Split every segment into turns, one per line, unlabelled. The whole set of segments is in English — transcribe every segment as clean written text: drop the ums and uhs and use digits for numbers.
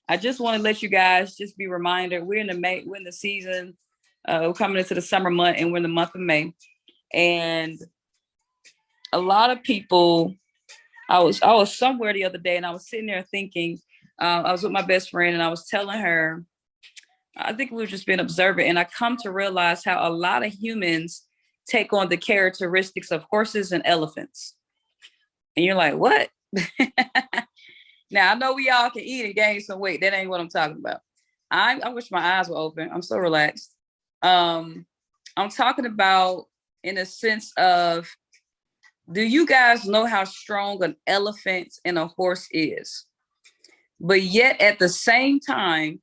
I just want to let you guys just be reminded we're in the season. We're coming into the summer month, and we're in the month of May. And a lot of people, I was somewhere the other day, and I was sitting there thinking. I was with my best friend, and I was telling her, I think we've just been observant, and I come to realize how a lot of humans take on the characteristics of horses and elephants. And you're like, what? Now, I know we all can eat and gain some weight. That ain't what I'm talking about. I wish my eyes were open. I'm so relaxed. I'm talking about in a sense of, do you guys know how strong an elephant and a horse is? But yet at the same time,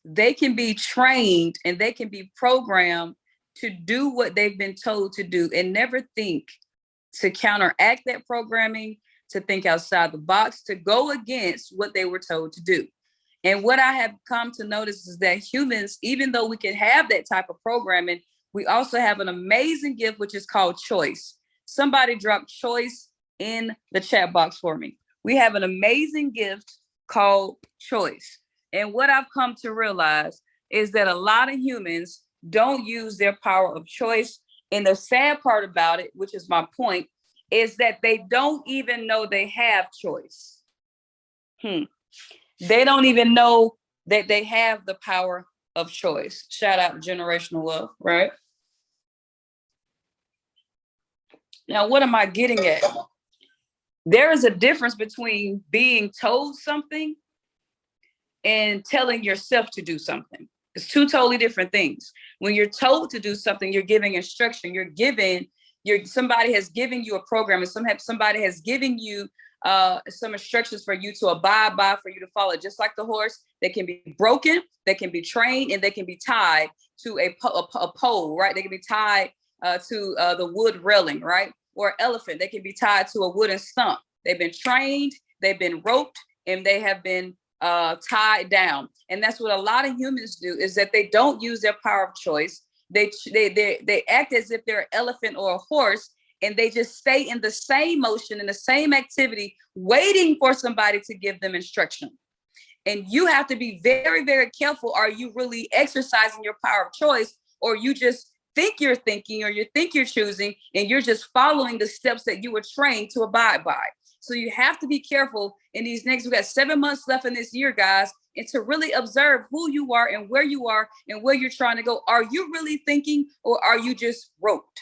they can be trained and they can be programmed to do what they've been told to do and never think to counteract that programming, to think outside the box, to go against what they were told to do. And what I have come to notice is that humans, even though we can have that type of programming, we also have an amazing gift, which is called choice. Somebody dropped choice in the chat box for me. We have an amazing gift called choice. And what I've come to realize is that a lot of humans don't use their power of choice. And the sad part about it, which is my point, is that they don't even know they have choice. They don't even know that they have the power of choice. Shout out generational wealth, right? Now, what am I getting at? There is a difference between being told something and telling yourself to do something. It's two totally different things. When you're told to do something, you're giving instruction. Somebody has given you a program, and somebody has given you some instructions for you to abide by, for you to follow. Just like the horse, they can be broken, they can be trained, and they can be tied to a pole, right? They can be tied to the wood railing, right? Or elephant, they can be tied to a wooden stump. They've been trained, they've been roped, and they have been tied down. And that's what a lot of humans do, is that they don't use their power of choice. They act as if they're an elephant or a horse, and they just stay in the same motion, in the same activity, waiting for somebody to give them instruction. And you have to be very, very careful. Are you really exercising your power of choice, or you just think you're thinking, or you think you're choosing, and you're just following the steps that you were trained to abide by? So you have to be careful in these we got 7 months left in this year, guys, and to really observe who you are and where you are and where you're trying to go. Are you really thinking, or are you just roped?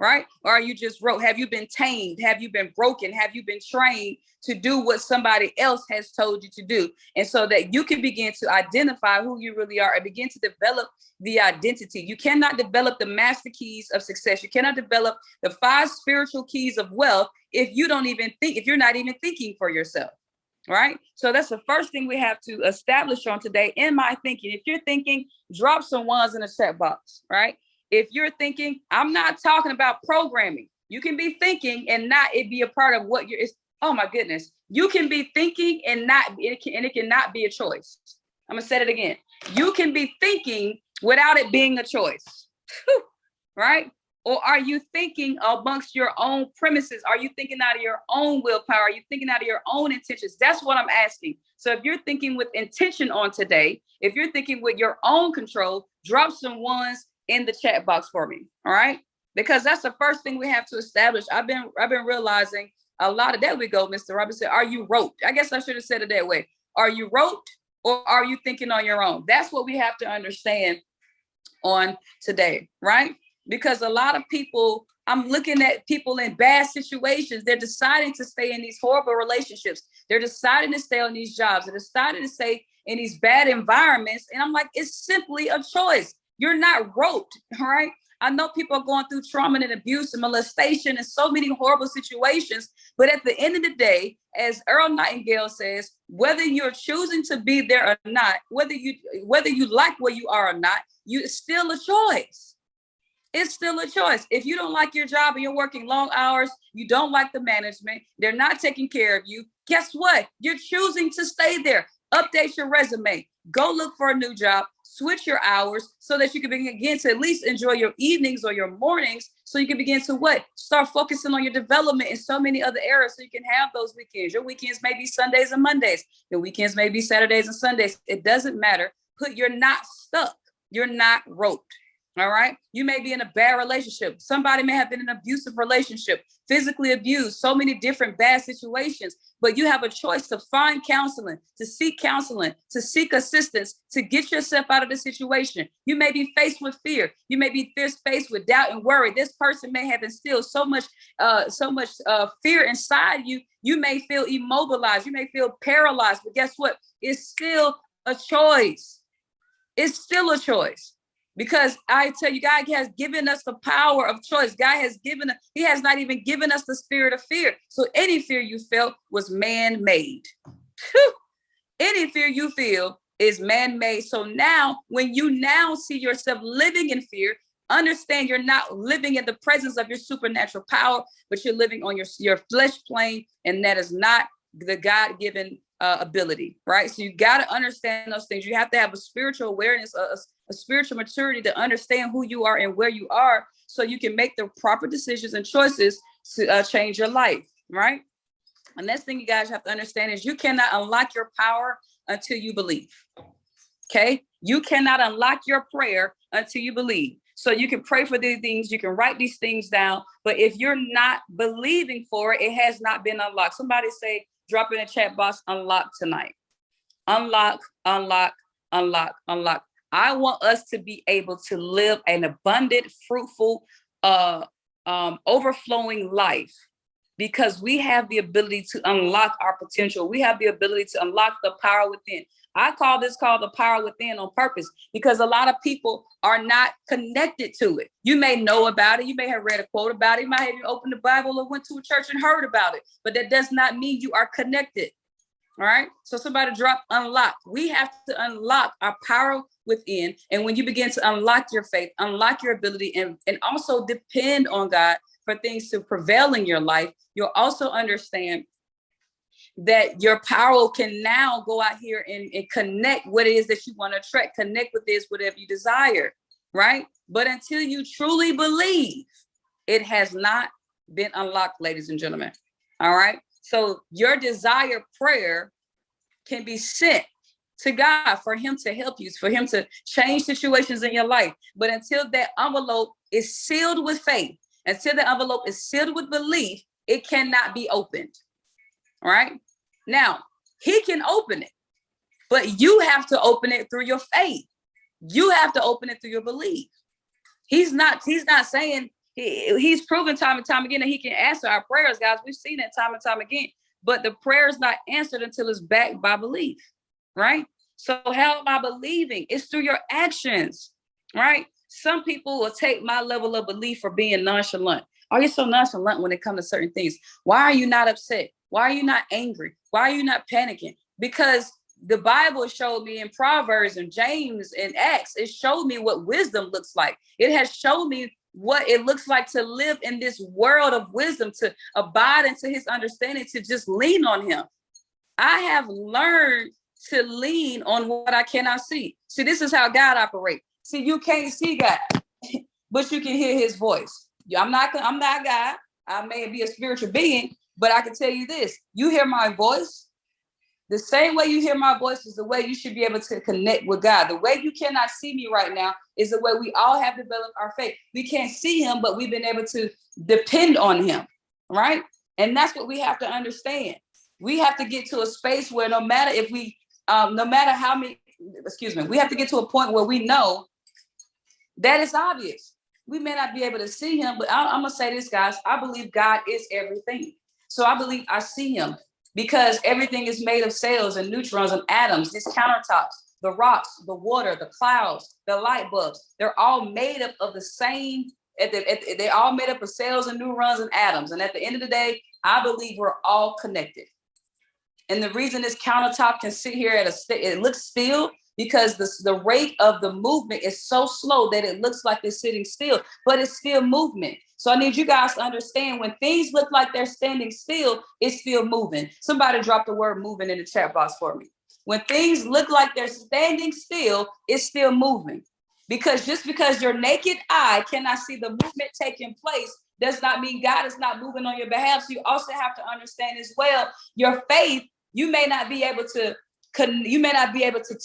Right? Or are you just roped? Have you been tamed? Have you been broken? Have you been trained to do what somebody else has told you to do? And so that you can begin to identify who you really are and begin to develop the identity. You cannot develop the master keys of success. You cannot develop the 5 spiritual keys of wealth if you don't even think, if you're not even thinking for yourself. Right? So that's the first thing we have to establish on today. In my thinking, if you're thinking, drop some ones in the chat box, right? If you're thinking, I'm not talking about programming. You can be thinking and not it be a part of what you're, oh my goodness. You can be thinking and it cannot be a choice. I'm gonna say it again. You can be thinking without it being a choice, right? Or are you thinking amongst your own premises? Are you thinking out of your own willpower? Are you thinking out of your own intentions? That's what I'm asking. So if you're thinking with intention on today, if you're thinking with your own control, drop some ones in the chat box for me. All right. Because that's the first thing we have to establish. I've been realizing a lot of that. We go, Mr. Robinson, are you roped? I guess I should have said it that way. Are you roped, or are you thinking on your own? That's what we have to understand on today, right? Because a lot of people, I'm looking at people in bad situations. They're deciding to stay in these horrible relationships. They're deciding to stay on these jobs. They're deciding to stay in these bad environments. And I'm like, it's simply a choice. You're not roped, right? I know people are going through trauma and abuse and molestation and so many horrible situations. But at the end of the day, as Earl Nightingale says, whether you're choosing to be there or not, whether you like where you are or not, it's still a choice. It's still a choice. If you don't like your job and you're working long hours, you don't like the management, they're not taking care of you, guess what? You're choosing to stay there. Update your resume. Go look for a new job. switch your hours so that you can begin to at least enjoy your evenings or your mornings, so you can begin to what? Start focusing on your development in so many other areas so you can have those weekends. Your weekends may be Sundays and Mondays. Your weekends may be Saturdays and Sundays. It doesn't matter. You're not stuck. You're not roped. All right. You may be in a bad relationship. Somebody may have been in an abusive relationship, physically abused, so many different bad situations, but you have a choice to find counseling, to seek assistance, to get yourself out of the situation. You may be faced with fear. You may be faced with doubt and worry. This person may have instilled so much fear inside you. You may feel immobilized. You may feel paralyzed, but guess what? It's still a choice. It's still a choice. Because I tell you, God has given us the power of choice. God has he has not even given us the spirit of fear. So any fear you felt was man-made. Any fear you feel is man-made. So now, when you now see yourself living in fear, understand you're not living in the presence of your supernatural power, but you're living on your flesh plane, and that is not the God-given ability, right? So you got to understand those things. You have to have a spiritual awareness, a spiritual maturity to understand who you are and where you are, so you can make the proper decisions and choices to change your life, right? And next thing you guys have to understand is you cannot unlock your power until you believe. Okay? You cannot unlock your prayer until you believe. So you can pray for these things, you can write these things down, but if you're not believing for it, it has not been unlocked. Somebody say, drop in the chat box, unlock tonight. Unlock, unlock, unlock, unlock. I want us to be able to live an abundant, fruitful, overflowing life, because we have the ability to unlock our potential. We have the ability to unlock the power within. I call this called the power within on purpose, because a lot of people are not connected to it. You may know about it. You may have read a quote about it. You might have even opened the Bible or went to a church and heard about it, but that does not mean you are connected. All right. So somebody drop unlock. We have to unlock our power within. And when you begin to unlock your faith, unlock your ability, and also depend on God for things to prevail in your life, you'll also understand that your power can now go out here and connect what it is that you want to attract, connect with this, whatever you desire, right? But until you truly believe, it has not been unlocked, ladies and gentlemen. All right. So your desired prayer can be sent to God for him to help you, for him to change situations in your life. But until that envelope is sealed with faith, until the envelope is sealed with belief, it cannot be opened. All right. Now, he can open it, but you have to open it through your faith. You have to open it through your belief. He's not saying, he's proven time and time again that he can answer our prayers, guys. We've seen it time and time again, but the prayer is not answered until it's backed by belief, right? So how am I believing? It's through your actions, right? Some people will take my level of belief for being nonchalant. Are you so nonchalant when it comes to certain things? Why are you not upset? Why are you not angry? Why are you not panicking? Because the Bible showed me in Proverbs and James and Acts, it showed me what wisdom looks like. It has shown me what it looks like to live in this world of wisdom, to abide into his understanding, to just lean on him. I have learned to lean on what I cannot see. See, this is how God operates. See, you can't see God, but you can hear his voice. I'm not God. I may be a spiritual being, but I can tell you this. You hear my voice. The same way you hear my voice is the way you should be able to connect with God. The way you cannot see me right now is the way we all have developed our faith. We can't see him, but we've been able to depend on him, right? And that's what we have to understand. We have to get to a space where no matter how many, we have to get to a point where we know that it's obvious. We may not be able to see him, but I'm going to say this, guys. I believe God is everything. So I believe I see him, because everything is made of cells and neutrons and atoms. These countertops, the rocks, the water, the clouds, the light bulbs, they're all made up of the same, they're all made up of cells and neurons and atoms. And at the end of the day, I believe we're all connected. And the reason this countertop can sit here it looks still, because the rate of the movement is so slow that it looks like it's sitting still, but it's still movement. So I need you guys to understand, when things look like they're standing still, it's still moving. Somebody drop the word moving in the chat box for me. When things look like they're standing still, it's still moving. Because just because your naked eye cannot see the movement taking place does not mean God is not moving on your behalf. So you also have to understand as well, your faith, you may not be able to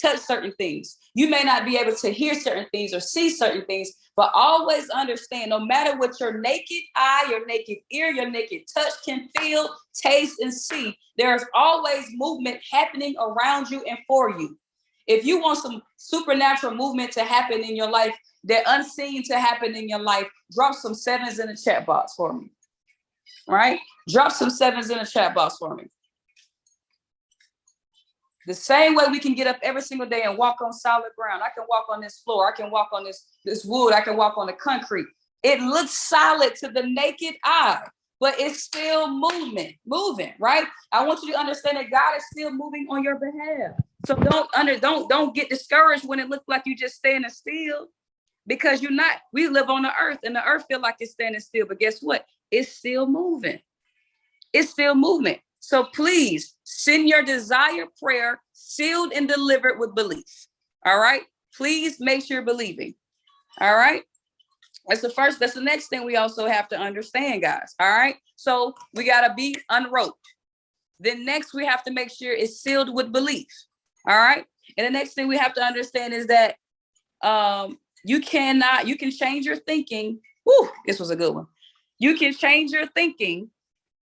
touch certain things. You may not be able to hear certain things or see certain things, but always understand, no matter what your naked eye, your naked ear, your naked touch can feel, taste, and see, there's always movement happening around you and for you. If you want some supernatural movement to happen in your life, that unseen to happen in your life, drop some sevens in the chat box for me. All right? Drop some sevens in the chat box for me. The same way we can get up every single day and walk on solid ground. I can walk on this floor. I can walk on this wood. I can walk on the concrete. It looks solid to the naked eye, but it's still moving, right? I want you to understand that God is still moving on your behalf. So don't get discouraged when it looks like you just standing still, because you're not. We live on the earth, and the earth feel like it's standing still, but guess what? It's still moving. It's still moving. So please send your desired prayer sealed and delivered with belief. All right. Please make sure you're believing. All right. That's the next thing we also have to understand, guys. All right. So we got to be unroped. Then next we have to make sure it's sealed with belief. All right. And the next thing we have to understand is that you can change your thinking. Woo, this was a good one. You can change your thinking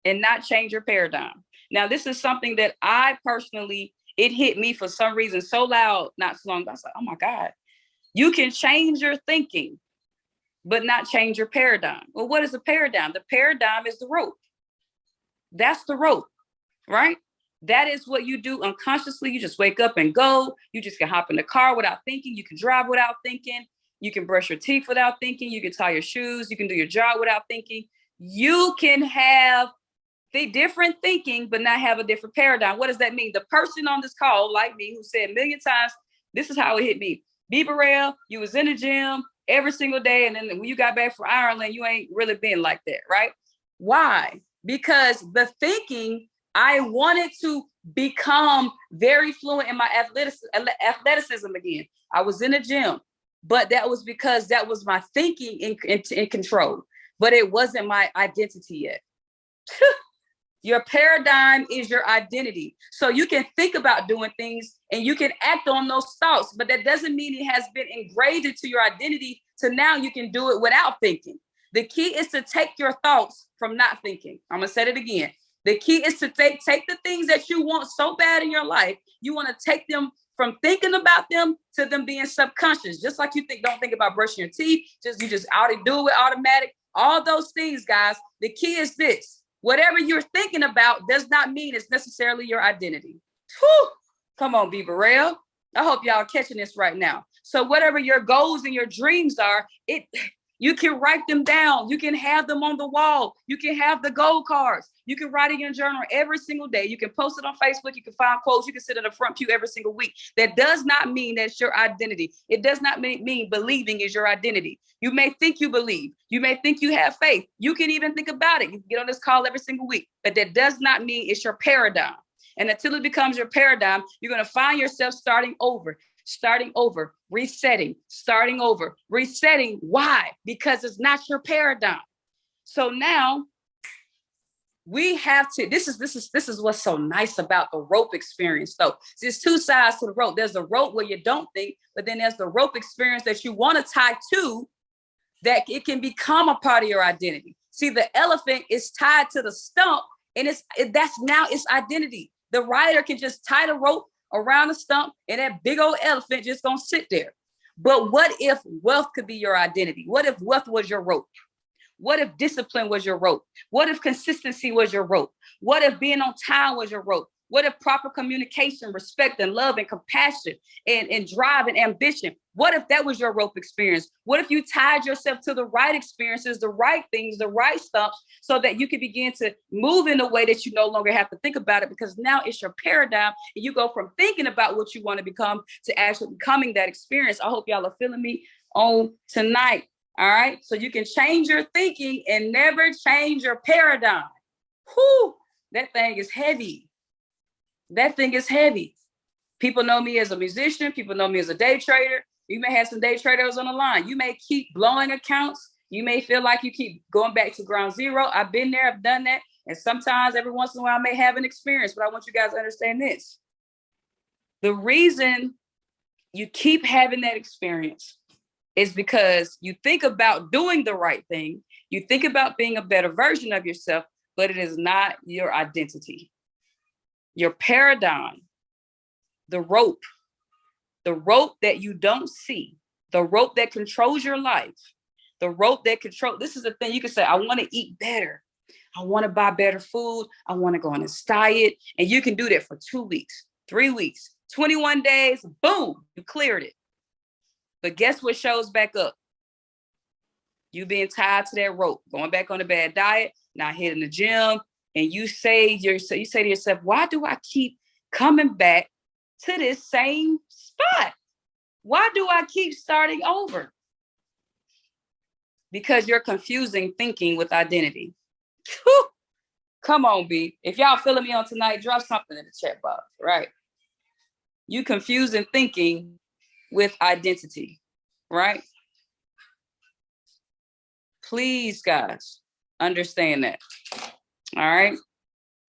and not change your paradigm. Now, this is something that I personally, it hit me for some reason so loud, not so long ago. I was like, oh my God, you can change your thinking, but not change your paradigm. Well, what is the paradigm? The paradigm is the rope. That's the rope, right? That is what you do unconsciously. You just wake up and go. You just can hop in the car without thinking. You can drive without thinking. You can brush your teeth without thinking. You can tie your shoes. You can do your job without thinking. You can have the different thinking, but not have a different paradigm. What does that mean? The person on this call, like me, who said a million times, this is how it hit me. B. Burrell, you was in the gym every single day. And then when you got back from Ireland, you ain't really been like that, right? Why? Because the thinking, I wanted to become very fluent in my athleticism again. I was in the gym, but that was because that was my thinking in control, but it wasn't my identity yet. Your paradigm is your identity. So you can think about doing things and you can act on those thoughts, but that doesn't mean it has been engraved into your identity. So now you can do it without thinking. The key is to take your thoughts from not thinking. I'm going to say it again. The key is to take the things that you want so bad in your life. You want to take them from thinking about them to them being subconscious. Just like you don't think about brushing your teeth. You just do it automatic. All those things, guys. The key is this. Whatever you're thinking about does not mean it's necessarily your identity. Whew. Come on, B. Burrell. I hope y'all catching this right now. So whatever your goals and your dreams are, you can write them down. You can have them on the wall. You can have the goal cards. You can write in your journal every single day. You can post it on Facebook. You can find quotes. You can sit in the front pew every single week. That does not mean that's your identity. It does not mean believing is your identity. You may think you believe. You may think you have faith. You can even think about it. You can get on this call every single week. But that does not mean it's your paradigm. And until it becomes your paradigm, you're going to find yourself starting over, resetting, starting over, resetting. Why? Because it's not your paradigm. So now we have to, this is what's so nice about the rope experience though. There's two sides to the rope. There's the rope where you don't think, but then there's the rope experience that you want to tie to, that it can become a part of your identity. See, the elephant is tied to the stump, and that's now its identity. The rider can just tie the rope around the stump, and that big old elephant just gonna sit there. But what if wealth could be your identity? What if wealth was your rope? What if discipline was your rope? What if consistency was your rope? What if being on time was your rope? What if proper communication, respect, and love, and compassion, and drive and ambition? What if that was your rope experience? What if you tied yourself to the right experiences, the right things, the right stumps, so that you can begin to move in a way that you no longer have to think about it, because now it's your paradigm, and you go from thinking about what you want to become to actually becoming that experience. I hope y'all are feeling me on tonight. All right. So you can change your thinking and never change your paradigm. Whew, that thing is heavy. That thing is heavy. People know me as a musician. People know me as a day trader. You may have some day traders on the line. You may keep blowing accounts. You may feel like you keep going back to ground zero. I've been there. I've done that. And sometimes every once in a while I may have an experience, but I want you guys to understand this. The reason you keep having that experience is because you think about doing the right thing. You think about being a better version of yourself, but it is not your identity. Your paradigm, the rope that you don't see, the rope that controls your life, the rope that this is the thing. You can say, I want to eat better. I want to buy better food. I want to go on this diet. And you can do that for 2 weeks, 3 weeks, 21 days, boom, you cleared it. But guess what shows back up? You being tied to that rope, going back on a bad diet, not hitting the gym. And you say to yourself, why do I keep coming back to this same spot? Why do I keep starting over? Because you're confusing thinking with identity. Whew. Come on, B. If y'all feeling me on tonight, drop something in the chat box, right? You confusing thinking with identity, right? Please, guys, understand that. All right.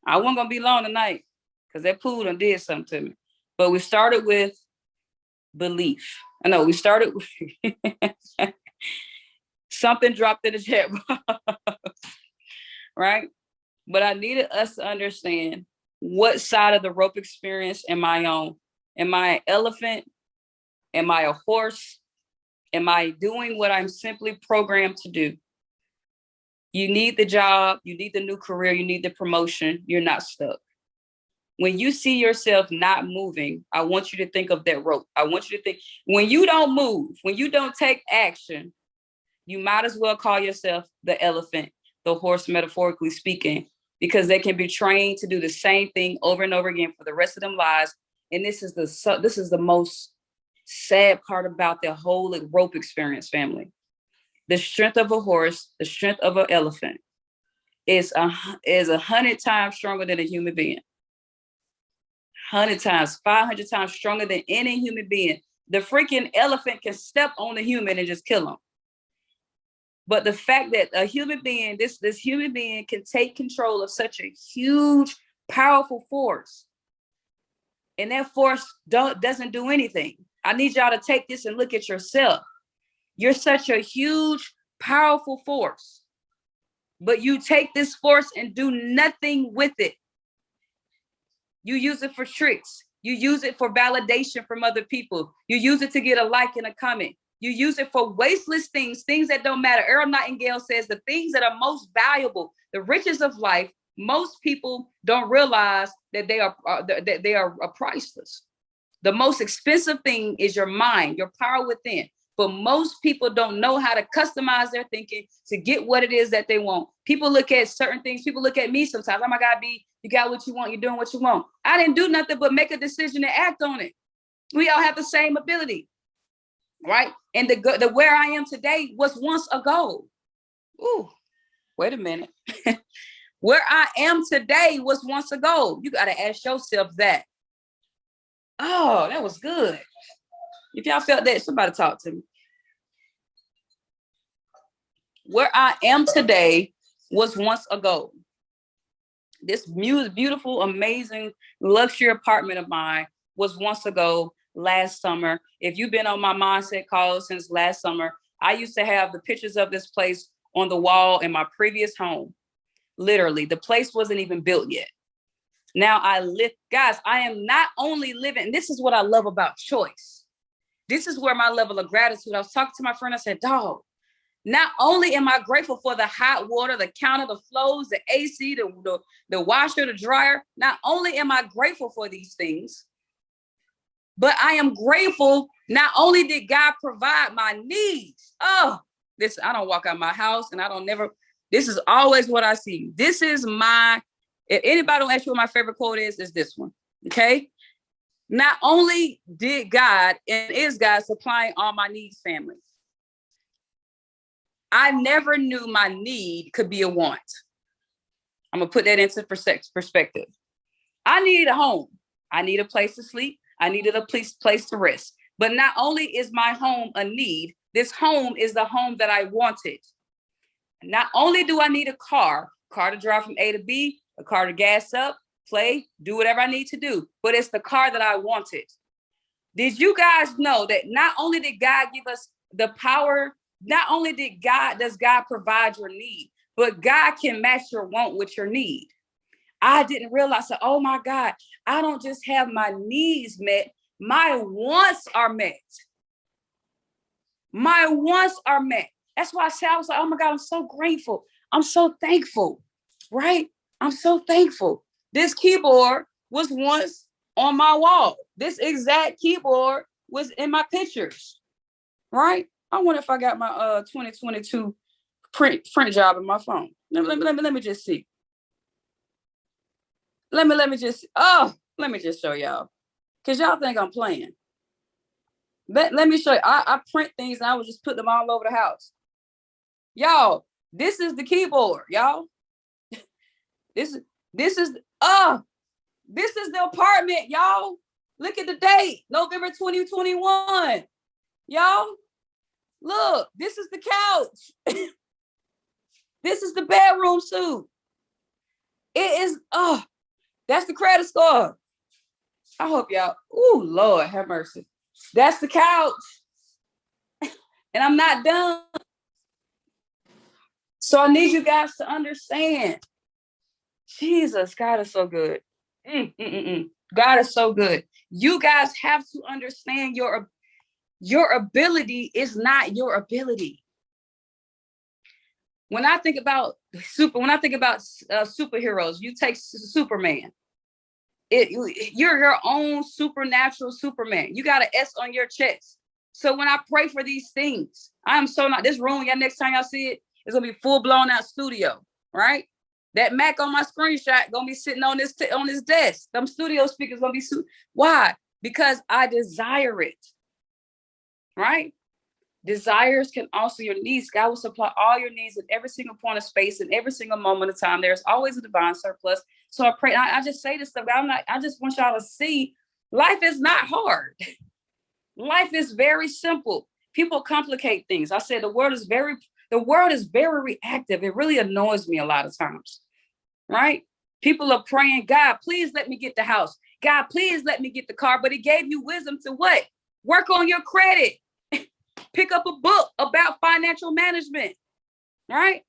I wasn't gonna be long tonight because that pool done did something to me. But we started with belief. I know we started with something dropped in the chat box, right? But I needed us to understand what side of the rope experience am I on? Am I an elephant? Am I a horse? Am I doing what I'm simply programmed to do? You need the job, you need the new career, you need the promotion, you're not stuck. When you see yourself not moving, I want you to think of that rope. I want you to think, when you don't move, when you don't take action, you might as well call yourself the elephant, the horse, metaphorically speaking, because they can be trained to do the same thing over and over again for the rest of their lives. And this is the most sad part about the whole rope experience, family. The strength of a horse, the strength of an elephant is 100 times stronger than a human being. 100 times, 500 times stronger than any human being. The freaking elephant can step on a human and just kill him. But the fact that a human being, this human being can take control of such a huge, powerful force, and that force doesn't do anything. I need y'all to take this and look at yourself. You're such a huge, powerful force, but you take this force and do nothing with it. You use it for tricks. You use it for validation from other people. You use it to get a like and a comment. You use it for wasteless things that don't matter. Earl Nightingale says the things that are most valuable, the riches of life, most people don't realize that they are priceless. The most expensive thing is your mind, your power within. But most people don't know how to customize their thinking to get what it is that they want. People look at certain things. People look at me sometimes. Oh my God, B, you got what you want. You're doing what you want. I didn't do nothing but make a decision and act on it. We all have the same ability, right? And the where I am today was once a goal. Ooh, wait a minute. Where I am today was once a goal. You got to ask yourself that. Oh, that was good. If y'all felt that, somebody talk to me. Where I am today was once a goal. This beautiful, amazing luxury apartment of mine was once a goal last summer. If you've been on my mindset calls since last summer, I used to have the pictures of this place on the wall in my previous home. Literally, the place wasn't even built yet. Now I live, guys, I am not only living, and this is what I love about choice. This is where my level of gratitude, I was talking to my friend, I said, dog, not only am I grateful for the hot water, the counter, the flows, the AC, the washer, the dryer, not only am I grateful for these things, but I am grateful, not only did God provide my needs. Oh, this, I don't walk out my house and this is always what I see. This is if anybody don't ask you what my favorite quote is this one, okay? Not only did God and is God supplying all my needs, family, I never knew my need could be a want. I'm gonna put that into perspective. I need a home. I need a place to sleep. I needed a place to rest. But not only is my home a need, this home is the home that I wanted. Not only do I need a car to drive from A to B, a car to gas up, play, do whatever I need to do, but it's the car that I wanted. Did you guys know that not only did God give us the power, not only does God provide your need, but God can match your want with your need. I didn't realize that, oh my God, I don't just have my needs met, my wants are met. My wants are met. That's why I was like, oh my God, I'm so grateful. I'm so thankful, right? I'm so thankful. This keyboard was once on my wall. This exact keyboard was in my pictures, right? I wonder if I got my 2022 print job in my phone. Let me just see. Let me just show y'all. Because y'all think I'm playing. Let me show you. I print things and I would just put them all over the house. Y'all, this is the keyboard, y'all. This is the apartment, y'all. Look at the date, November 2021. Y'all, look, this is the couch. This is the bedroom suit. It is, that's the credit score. I hope y'all, oh Lord, have mercy. That's the couch. And I'm not done. So I need you guys to understand. Jesus, God is so good. God is so good. You guys have to understand your ability is not your ability. When I think about superheroes, you take Superman. You're your own supernatural Superman. You got an S on your chest. So when I pray for these things, I'm so not this room. Y'all, next time y'all see it, it's gonna be full blown out studio, right? That Mac on my screenshot gonna be sitting on this desk. Them studio speakers gonna be why? Because I desire it, right? Desires can also your needs. God will supply all your needs at every single point of space and every single moment of time. There's always a divine surplus. So I pray. I just say this stuff. I just want y'all to see life is not hard. Life is very simple. People complicate things. I said the world is very reactive. It really annoys me a lot of times, right? People are praying, God, please let me get the house. God, please let me get the car. But he gave you wisdom to what? Work on your credit. Pick up a book about financial management, right?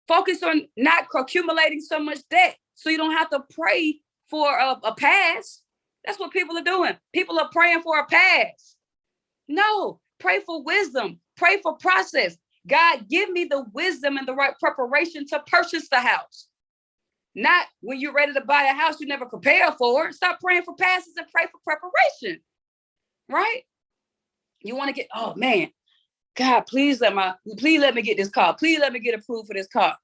Focus on not accumulating so much debt so you don't have to pray for a pass. That's what people are doing. People are praying for a pass. No, pray for wisdom. Pray for process. God, give me the wisdom and the right preparation to purchase the house. Not when you're ready to buy a house you never prepare for. Stop praying for passes and pray for preparation, right? You want to get, oh man, God, please let me get this car. Please let me get approved for this car.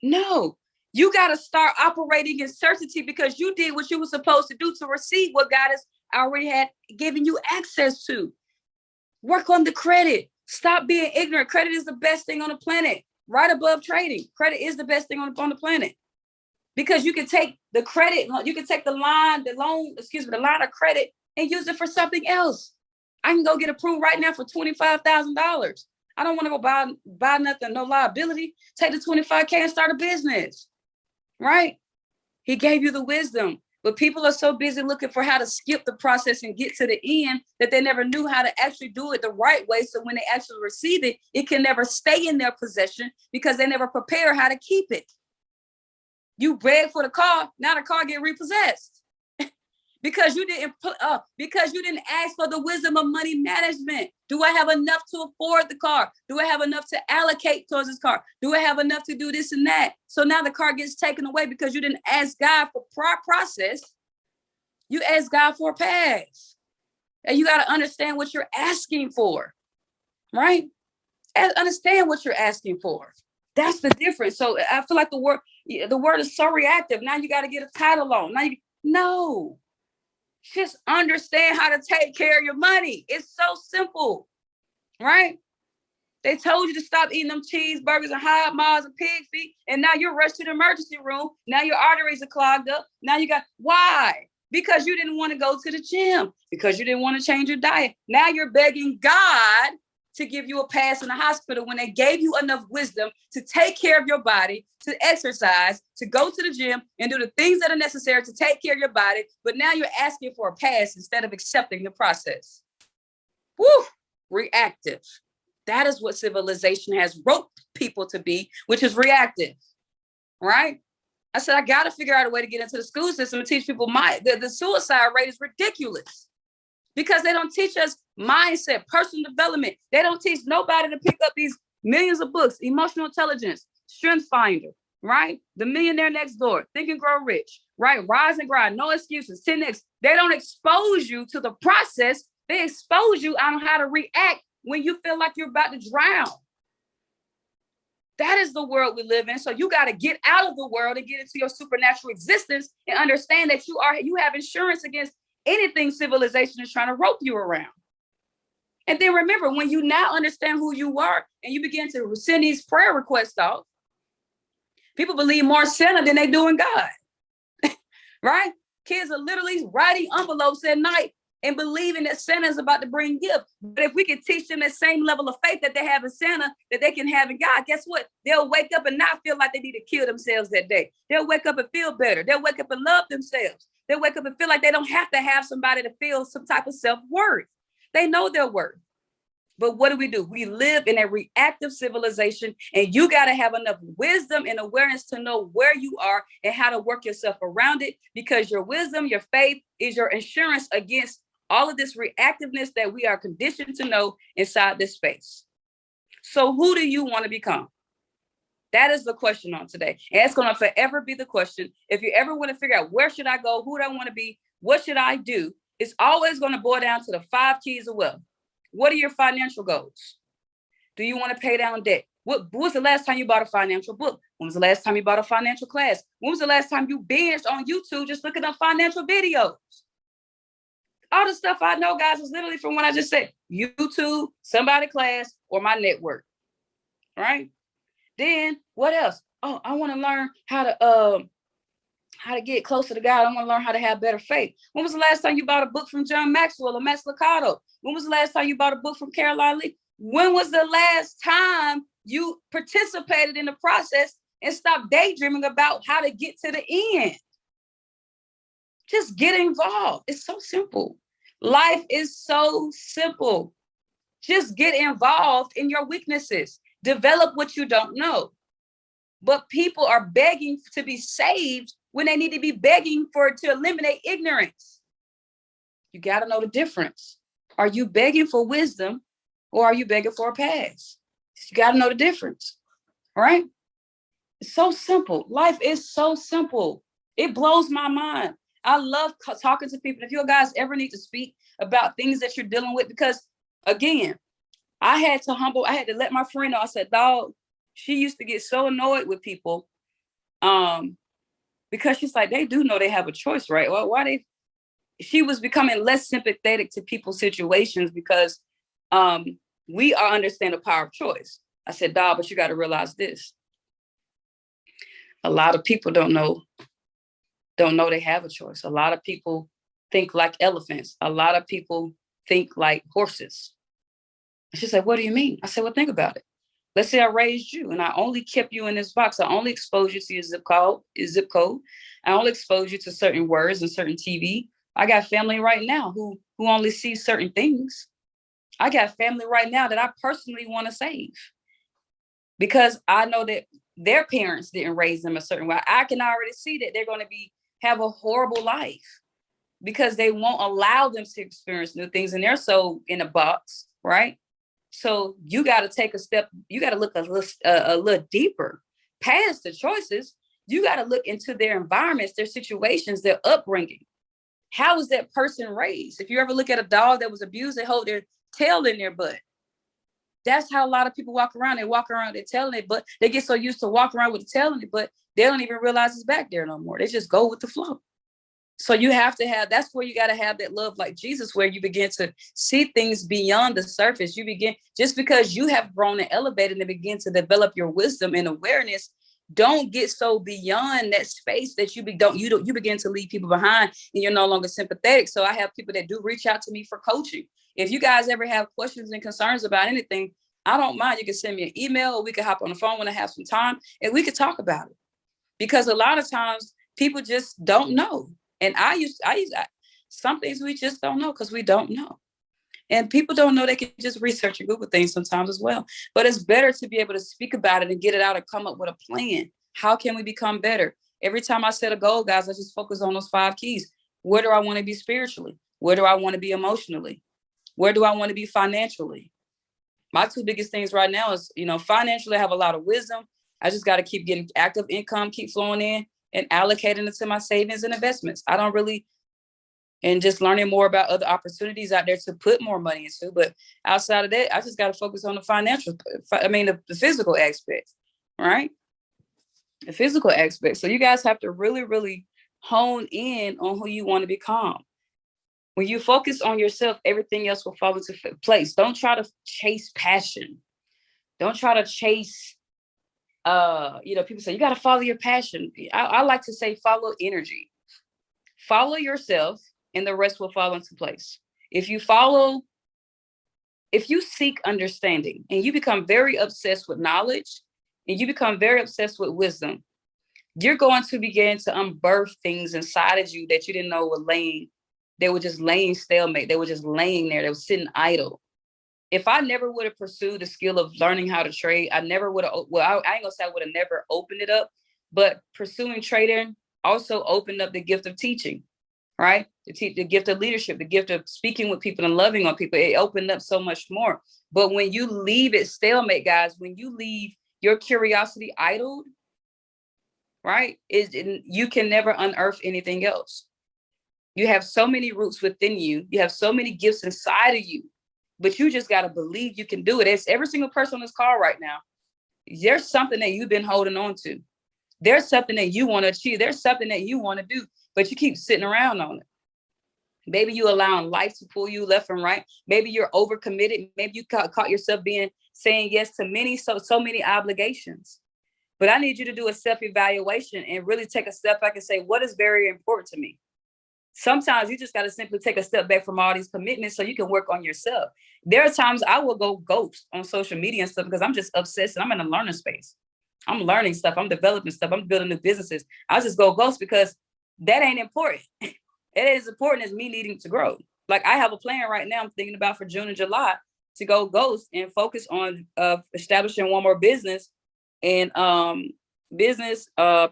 No, you got to start operating in certainty because you did what you were supposed to do to receive what God has already had given you access to. Work on the credit. Stop being ignorant. Credit is the best thing on the planet, right above trading. Credit is the best thing on the planet because you can take the credit, you can take the line of credit and use it for something else. I can go get approved right now for $25,000. I don't want to go buy nothing, no liability. Take the $25K and start a business, right? He gave you the wisdom, but people are so busy looking for how to skip the process and get to the end that they never knew how to actually do it the right way. So when they actually receive it, it can never stay in their possession because they never prepare how to keep it. You beg for the car, now the car get repossessed. Because you didn't ask for the wisdom of money management. Do I have enough to afford the car? Do I have enough to allocate towards this car? Do I have enough to do this and that? So now the car gets taken away because you didn't ask God for process. You ask God for a pass. And you got to understand what you're asking for, right? Understand what you're asking for. That's the difference. So I feel like the word is so reactive. Now you got to get a title loan. No. Just understand how to take care of your money. It's so simple, right? They told you to stop eating them cheeseburgers and hot miles and pig feet, and now you're rushed to the emergency room. Now your arteries are clogged up. Now you got, why? because you didn't want to go to the gym, because you didn't want to change your diet. Now you're begging God to give you a pass in the hospital when they gave you enough wisdom to take care of your body, to exercise, to go to the gym and do the things that are necessary to take care of your body. But now you're asking for a pass instead of accepting the process. Woo, reactive. That is what civilization has roped people to be, which is reactive, right? I said, I got to figure out a way to get into the school system and teach people the suicide rate is ridiculous because they don't teach us mindset, personal development. They don't teach nobody to pick up these millions of books, emotional intelligence, strength finder, right? The Millionaire Next Door, Think and Grow Rich, right? Rise and Grind, no excuses, 10X. They don't expose you to the process. They expose you on how to react when you feel like you're about to drown. That is the world we live in. So you got to get out of the world and get into your supernatural existence and understand that you have insurance against anything civilization is trying to rope you around. And then remember, when you now understand who you are and you begin to send these prayer requests off, people believe more Santa than they do in God, right? Kids are literally writing envelopes at night and believing that Santa is about to bring gifts. But if we can teach them that same level of faith that they have in Santa, that they can have in God, guess what? They'll wake up and not feel like they need to kill themselves that day. They'll wake up and feel better. They'll wake up and love themselves. They'll wake up and feel like they don't have to have somebody to feel some type of self-worth. They know their worth. But what do? We live in a reactive civilization, and you got to have enough wisdom and awareness to know where you are and how to work yourself around it, because your wisdom, your faith is your insurance against all of this reactiveness that we are conditioned to know inside this space. So who do you want to become? That is the question on today. And it's going to forever be the question. If you ever want to figure out where should I go, who do I want to be, what should I do? It's always going to boil down to the 5 keys of wealth. What are your financial goals? Do you want to pay down debt? What was the last time you bought a financial book? When was the last time you bought a financial class? When was the last time you binged on YouTube just looking up financial videos? All the stuff I know, guys, is literally from what I just said. YouTube, somebody class, or my network. All right. Then what else? Oh, I want to learn how to get closer to God. I want to learn how to have better faith. When was the last time you bought a book from John Maxwell or Max Lucado? When was the last time you bought a book from Caroline Lee? When was the last time you participated in the process and stopped daydreaming about how to get to the end? Just get involved. It's so simple. Life is so simple. Just get involved in your weaknesses. Develop what you don't know. But people are begging to be saved when they need to be begging to eliminate ignorance. You got to know the difference. Are you begging for wisdom or are you begging for a pass? You got to know the difference. All right? It's so simple. Life is so simple. It blows my mind. I love talking to people. If you guys ever need to speak about things that you're dealing with, because again, I had to let my friend know. I said, dog, she used to get so annoyed with people because she's like, they do know they have a choice, right? Well, she was becoming less sympathetic to people's situations because we all understand the power of choice. I said, dog, but you got to realize this. A lot of people don't know they have a choice. A lot of people think like elephants. A lot of people think like horses. She said, what do you mean? I said, well, think about it. Let's say I raised you and I only kept you in this box. I only exposed you to your zip code. I only exposed you to certain words and certain TV. I got family right now who only see certain things. I got family right now that I personally want to save because I know that their parents didn't raise them a certain way. I can already see that they're going to have a horrible life because they won't allow them to experience new things, and they're so in a box, right? So you got to take a step. You got to look a little deeper past the choices. You got to look into their environments, their situations, their upbringing. How was that person raised? If you ever look at a dog that was abused, they hold their tail in their butt. That's how a lot of people walk around. They walk around with their tail in their butt. They get so used to walking around with the tail in their butt, they don't even realize it's back there no more. They just go with the flow. So you have to that's where you got to have that love like Jesus, where you begin to see things beyond the surface. You begin, just because you have grown and elevated and begin to develop your wisdom and awareness, don't get so beyond that space that you begin to leave people behind and you're no longer sympathetic. So I have people that do reach out to me for coaching. If you guys ever have questions and concerns about anything, I don't mind. You can send me an email, or we can hop on the phone when I have some time and we could talk about it. Because a lot of times people just don't know. And some things we just don't know because we don't know. And people don't know they can just research and Google things sometimes as well. But it's better to be able to speak about it and get it out and come up with a plan. How can we become better? Every time I set a goal, guys, I just focus on those 5 keys. Where do I want to be spiritually? Where do I want to be emotionally? Where do I want to be financially? My 2 biggest things right now is, financially, I have a lot of wisdom. I just got to keep getting active income, keep flowing in and allocating it to my savings and investments. And just learning more about other opportunities out there to put more money into. But outside of that, I just got to focus on the physical aspects, right? The physical aspects. So you guys have to really, really hone in on who you want to become. When you focus on yourself, everything else will fall into place. Don't try to chase passion. Don't try to chase, people say, you got to follow your passion. I like to say, follow energy. Follow yourself, and the rest will fall into place. If you seek understanding and you become very obsessed with knowledge and you become very obsessed with wisdom, you're going to begin to unbirth things inside of you that you didn't know were just laying stalemate. They were just laying there. They were sitting idle. If I never would have pursued the skill of learning how to trade, I never would have, I ain't gonna say I would have never opened it up, but pursuing trading also opened up the gift of teaching. Right? The gift of leadership, the gift of speaking with people and loving on people, it opened up so much more. But when you leave it stalemate, guys, when you leave your curiosity idled, right, you can never unearth anything else. You have so many roots within you. You have so many gifts inside of you, but you just got to believe you can do it. It's every single person on this call right now. There's something that you've been holding on to. There's something that you want to achieve. There's something that you want to do, but you keep sitting around on it. Maybe you allowing life to pull you left and right. Maybe you're overcommitted. Maybe you caught yourself saying yes to so many obligations. But I need you to do a self-evaluation and really take a step back and say, what is very important to me? Sometimes you just got to simply take a step back from all these commitments so you can work on yourself. There are times I will go ghost on social media and stuff because I'm just obsessed and I'm in a learning space. I'm learning stuff. I'm developing stuff. I'm building new businesses. I just go ghost because that ain't important. It is important as me needing to grow. Like I have a plan right now I'm thinking about for June and July to go ghost and focus on establishing one more business and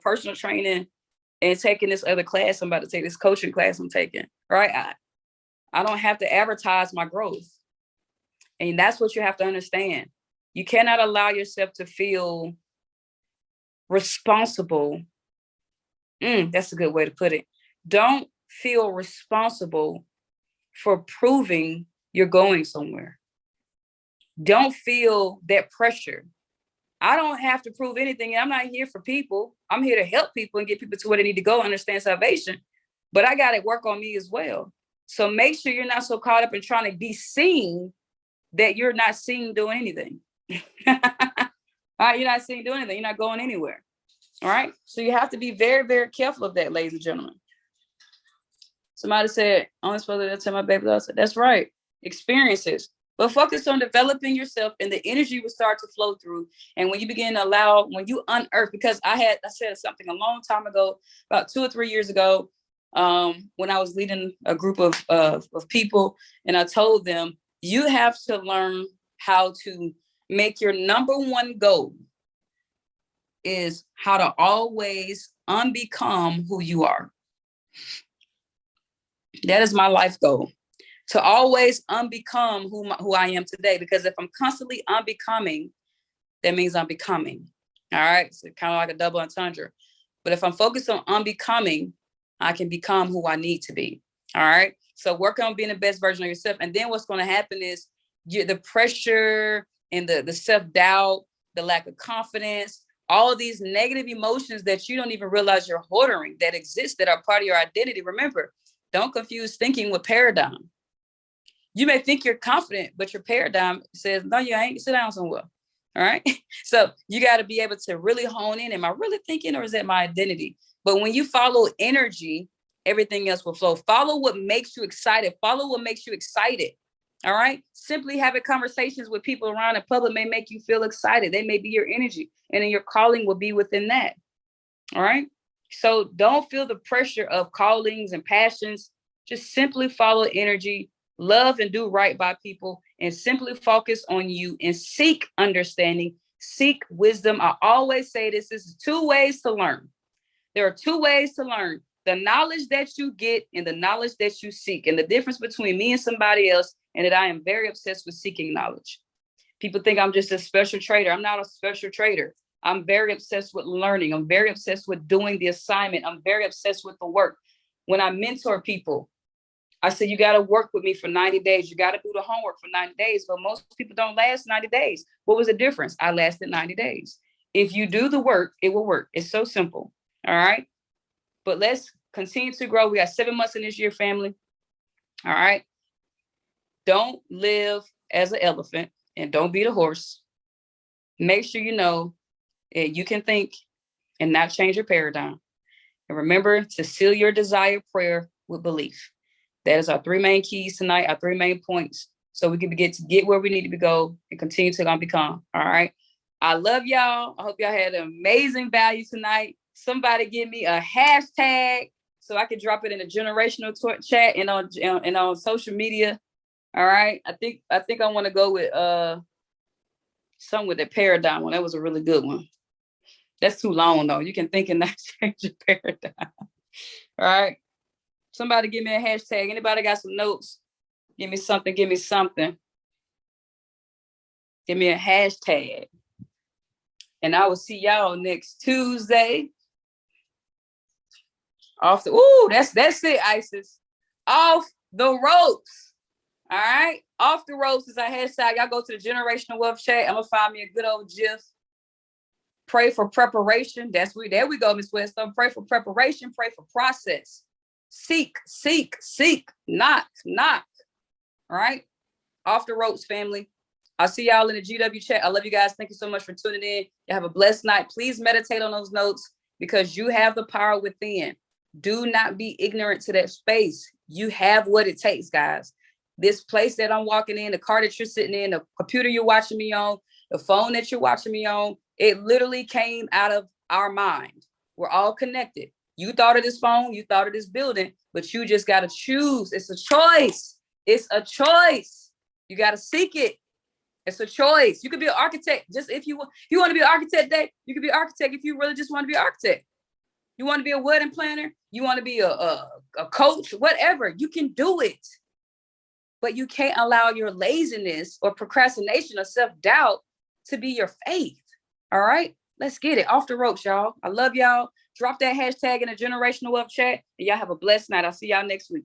personal training and taking this other class. I'm about to take this coaching class I'm taking, right? I don't have to advertise my growth. And that's what you have to understand. You cannot allow yourself to feel responsible. That's a good way to put it. Don't feel responsible for proving you're going somewhere. Don't feel that pressure. I don't have to prove anything. I'm not here for people. I'm here to help people and get people to where they need to go, understand salvation. But I got to work on me as well. So make sure you're not so caught up in trying to be seen that you're not seen doing anything. All right, you're not seen doing anything. You're not going anywhere. All right. So you have to be very, very careful of that, ladies and gentlemen. Somebody said, only supposed to tell my baby. I said, that's right. Experiences. But focus on developing yourself and the energy will start to flow through. And when you begin to when you unearth, because I said something a long time ago, about 2 or 3 years ago, when I was leading a group of people, and I told them, you have to learn how to make your number one goal is how to always unbecome who you are. That is my life goal, to always unbecome who I am today. Because if I'm constantly unbecoming, that means I'm becoming. All right. So kind of like a double entendre. But if I'm focused on unbecoming, I can become who I need to be. All right. So work on being the best version of yourself. And then what's going to happen is the pressure and the self-doubt, the lack of confidence, all of these negative emotions that you don't even realize you're hoarding that exist, that are part of your identity. Remember, don't confuse thinking with paradigm. You may think you're confident, but your paradigm says, no, you ain't. Sit down somewhere. All right. So you got to be able to really hone in. Am I really thinking, or is that my identity? But when you follow energy, everything else will flow. Follow what makes you excited. Follow what makes you excited. All right. Simply having conversations with people around in public may make you feel excited. They may be your energy, and then your calling will be within that. All right. So don't feel the pressure of callings and passions. Just simply follow energy, love and do right by people, and simply focus on you and seek understanding, seek wisdom. I always say this is 2 ways to learn. There are 2 ways to learn: the knowledge that you get and the knowledge that you seek. And the difference between me and somebody else, and that I am very obsessed with seeking knowledge. People think I'm just a special trader. I'm not a special trader. I'm very obsessed with learning. I'm very obsessed with doing the assignment. I'm very obsessed with the work. When I mentor people, I say, you got to work with me for 90 days. You got to do the homework for 90 days. But most people don't last 90 days. What was the difference? I lasted 90 days. If you do the work, it will work. It's so simple. All right. But let's continue to grow. We got 7 months in this year, family. All right. Don't live as an elephant and don't be the horse. Make sure you know that you can think and not change your paradigm. And remember to seal your desired prayer with belief. That is our 3 main keys tonight, our 3 main points, so we can get where we need to go and continue to become. All right. I love y'all. I hope y'all had an amazing value tonight. Somebody give me a hashtag so I can drop it in a generational chat and on social media. All right. I think I want to go with something with that paradigm one. That was a really good one. That's too long though. You can think and not change your paradigm. All right. Somebody give me a hashtag. Anybody got some notes? Give me something. Give me something. Give me a hashtag. And I will see y'all next Tuesday. That's it, Isis. Off the ropes. All right. Off the ropes is our hashtag. Y'all go to the Generational Wealth chat. I'm gonna find me a good old GIF. Pray for preparation. There we go, Miss Weston. Pray for preparation. Pray for process. Seek, knock. All right. Off the ropes, family. I'll see y'all in the GW chat. I love you guys. Thank you so much for tuning in. You have a blessed night. Please meditate on those notes because you have the power within. Do not be ignorant to that space. You have what it takes, guys. This place that I'm walking in, the car that you're sitting in, the computer you're watching me on, the phone that you're watching me on, it literally came out of our mind. We're all connected. You thought of this phone, you thought of this building, but you just got to choose. It's a choice. It's a choice. You got to seek it. It's a choice. You could be an architect. Just if you want to be an architect, Dave, you could be an architect if you really just want to be an architect. You want to be a wedding planner? You want to be a coach? Whatever. You can do it. But you can't allow your laziness or procrastination or self-doubt to be your faith. All right? Let's get it. Off the ropes, y'all. I love y'all. Drop that hashtag in the Generational Wealth chat, and y'all have a blessed night. I'll see y'all next week.